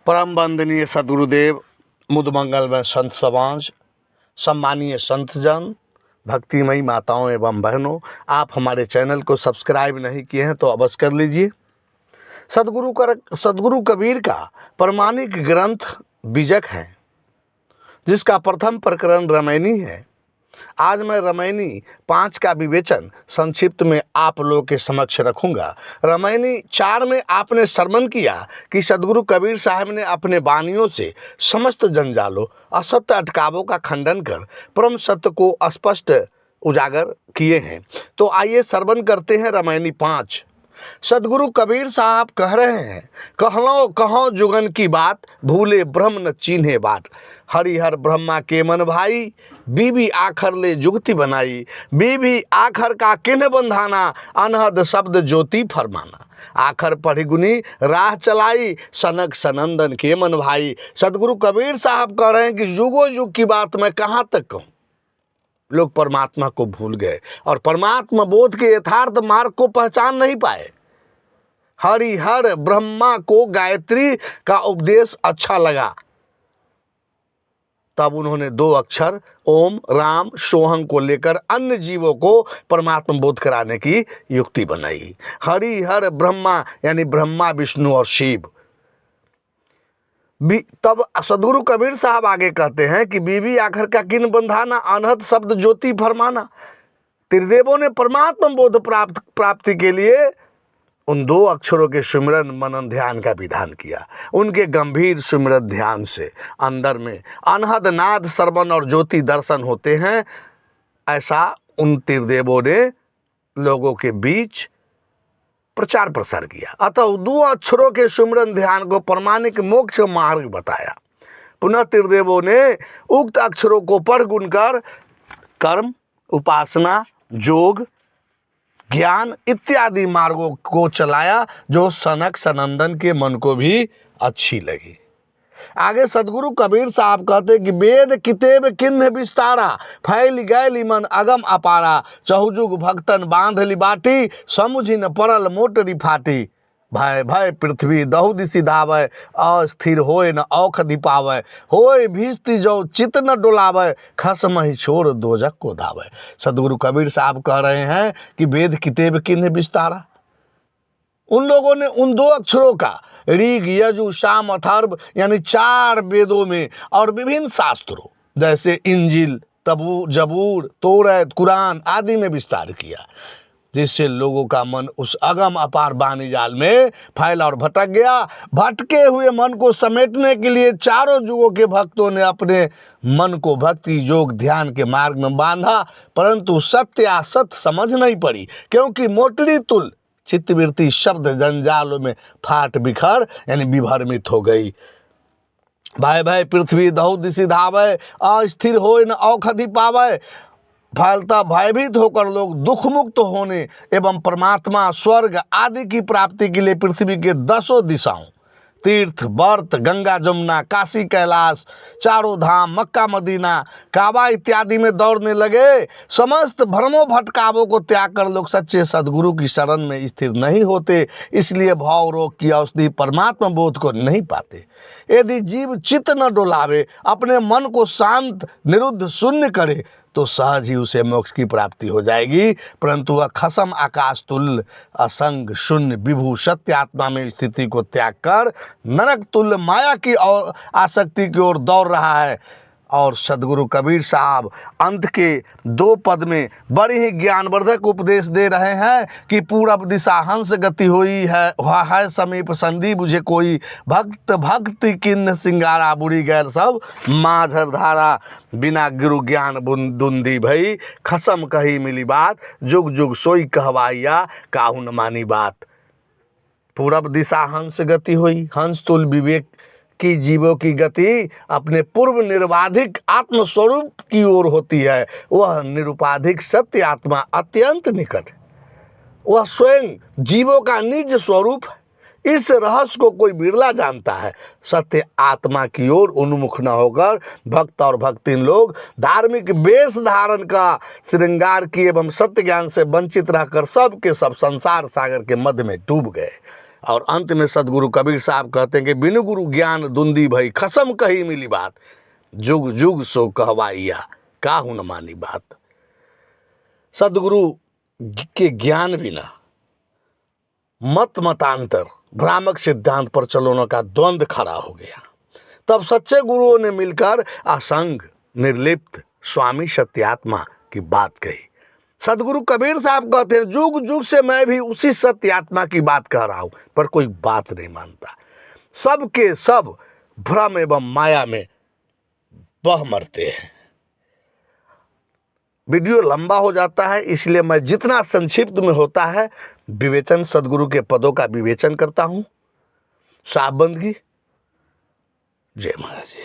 परम वंदनीय सदगुरुदेव, मुदमंगलमय संत समाज, सम्मानीय संतजन, भक्तिमयी माताओं एवं बहनों, आप हमारे चैनल को सब्सक्राइब नहीं किए हैं तो अवश्य कर लीजिए। सदगुरु कबीर का प्रमाणिक ग्रंथ बीजक है, जिसका प्रथम प्रकरण रामायणी है। आज मैं रामायणी 5 का विवेचन संक्षिप्त में आप लोगों के समक्ष रखूंगा। रामायणी 4 में आपने श्रवण किया कि सदगुरु कबीर साहब ने अपने वाणियों से समस्त जंजालों, असत्य अटकावों का खंडन कर परम सत्य को स्पष्ट उजागर किए हैं। तो आइए श्रवण करते हैं रामायणी 5। सदगुरु कबीर साहब कह रहे हैं, कहलो कहो जुगन की बात, भूले ब्रह्म न चीन्हे बाट। हरिहर ब्रह्मा के मन भाई, बीबी आखर ले जुगति बनाई। बीबी आखर का किन्ह बंधाना, अनहद शब्द ज्योति फरमाना। आखर पढ़ी गुनी राह चलाई, सनक सनंदन के मन भाई। सदगुरु कबीर साहब कह रहे हैं कि युगो युग की बात मैं कहाँ तक कहूँ। लोग परमात्मा को भूल गए और परमात्मा बोध के यथार्थ मार्ग को पहचान नहीं पाए। हरिहर ब्रह्मा को गायत्री का उपदेश अच्छा लगा, तब उन्होंने 2 अक्षर ओम राम सोहम को लेकर अन्य जीवों को परमात्मा बोध कराने की युक्ति बनाई। हरिहर ब्रह्मा यानी ब्रह्मा, विष्णु और शिव। तब सदगुरु कबीर साहब आगे कहते हैं कि बीबी आखिर का किन बंधाना, अनहद शब्द ज्योति फरमाना। त्रिदेवों ने परमात्मा बोध प्राप्ति के लिए उन 2 अक्षरों के सुमिरन मनन ध्यान का विधान किया। उनके गंभीर सुमिरन ध्यान से अंदर में अनहद नाद श्रवण और ज्योति दर्शन होते हैं। ऐसा उन त्रिदेवों ने लोगों के बीच प्रचार प्रसार किया। अतः 2 अक्षरों के सुमिरन ध्यान को प्रमाणिक मोक्ष मार्ग बताया। पुनः त्रिदेवों ने उक्त अक्षरों को पढ़ गुण कर कर्म, उपासना, योग, ज्ञान इत्यादि मार्गों को चलाया, जो सनक सनंदन के मन को भी अच्छी लगी। आगे सदगुरु कबीर साहब कहते कि वेद कितेब किन्ह विस्तारा, फैल गैली मन अगम अपारा। चहुजुग भक्तन बांध ली बाटी, समुझी न परल मोटरी फाटी। भय भय पृथ्वी दहु दिशि धावै, अस्थिर होए न औखधि पावै। होए भीस्ति जो चित न डोलावै, खसम ही छोड़ दोजक को धावै। सदगुरु कबीर साहब कह रहे हैं कि वेद कितेब किन्ह विस्तारा। उन लोगों ने उन 2 अक्षरों का ऋग, यजु, साम, अथर्व यानी 4 वेदों में और विभिन्न शास्त्रों जैसे इंजिल, जबूर, तौरात, कुरान आदि में विस्तार किया, जिससे लोगों का मन उस अगम अपार वाणी जाल में फैला और भटक गया। भटके हुए मन को समेटने के लिए चारों युगों के भक्तों ने अपने मन को भक्ति योग ध्यान के मार्ग में बांधा, परंतु सत्य असत समझ नहीं पड़ी, क्योंकि मोटरी तुल चित्तवृत्ति शब्द जंजालों में फाट बिखर यानी विभ्रमित हो गई। भय भय पृथ्वी दहु दिशि धावै, अस्थिर होए न औखधि पावै। फैलता भयभीत होकर लोग दुख मुक्त होने एवं परमात्मा, स्वर्ग आदि की प्राप्ति के लिए पृथ्वी के 10 दिशाओं, तीर्थ, वर्त, गंगा जमुना, काशी कैलाश, चारों धाम, मक्का मदीना, काबा इत्यादि में दौड़ने लगे। समस्त भ्रमों भटकावों को त्याग कर लोग सच्चे सदगुरु की शरण में स्थिर नहीं होते, इसलिए भाव रोग की औषधि परमात्मा बोध को नहीं पाते। यदि जीव चित्त न डोलावे, अपने मन को शांत निरुद्ध शून्य करे, तो सहज ही उसे मोक्ष की प्राप्ति हो जाएगी। परंतु वह खसम आकाश तुल्य असंग शून्य विभू सत्य आत्मा में स्थिति को त्याग कर नरक तुल्य माया की और आसक्ति की ओर दौड़ रहा है। और सदगुरु कबीर साहब अंत के 2 पद में बड़ी ही ज्ञानवर्धक उपदेश दे रहे हैं कि पूरब दिशा हंस गति हुई है, वह है समीप संधि बुझे कोई। भक्त भक्ति किन्न सिंगारा, बुरी गैर सब माझर धारा। बिना गुरु ज्ञान दुंदी भई, खसम कही मिली बात। जुग जुग सोई कहवाइया, काहू न मानी बात। पूरब दिशा हंस गति हुई, हंस तुल विवेक की जीवों की गति अपने पूर्व निर्बाधिक आत्मस्वरूप की ओर होती है। वह निरुपाधिक सत्य आत्मा अत्यंत निकट, वह स्वयं जीवों का निज स्वरूप है। इस रहस्य को कोई बिरला जानता है। सत्य आत्मा की ओर उन्मुख न होकर भक्त और भक्तिन लोग धार्मिक वेश धारण का श्रृंगार किए एवं सत्य ज्ञान से वंचित रहकर सब के सब संसार सागर के मध्य में डूब गए। और अंत में सदगुरु कबीर साहब कहते हैं कि बिनु गुरु ज्ञान दुंदी भई खसम कही मिली बात, जुग जुग सो कहवाइया काहू न मानी बात। सदगुरु के ज्ञान बिना मत मतांतर भ्रामक सिद्धांत पर चलों का द्वंद्व खड़ा हो गया। तब सच्चे गुरुओं ने मिलकर असंग निर्लिप्त स्वामी सत्यात्मा की बात कही। सदगुरु कबीर साहब कहते हैं जुग जुग से मैं भी उसी सत्यात्मा की बात कह रहा हूं, पर कोई बात नहीं मानता। सब के सब भ्रम एवं माया में बह मरते हैं। वीडियो लंबा हो जाता है, इसलिए मैं जितना संक्षिप्त में होता है विवेचन सदगुरु के पदों का विवेचन करता हूं। साहबंदगी। जय महाराज।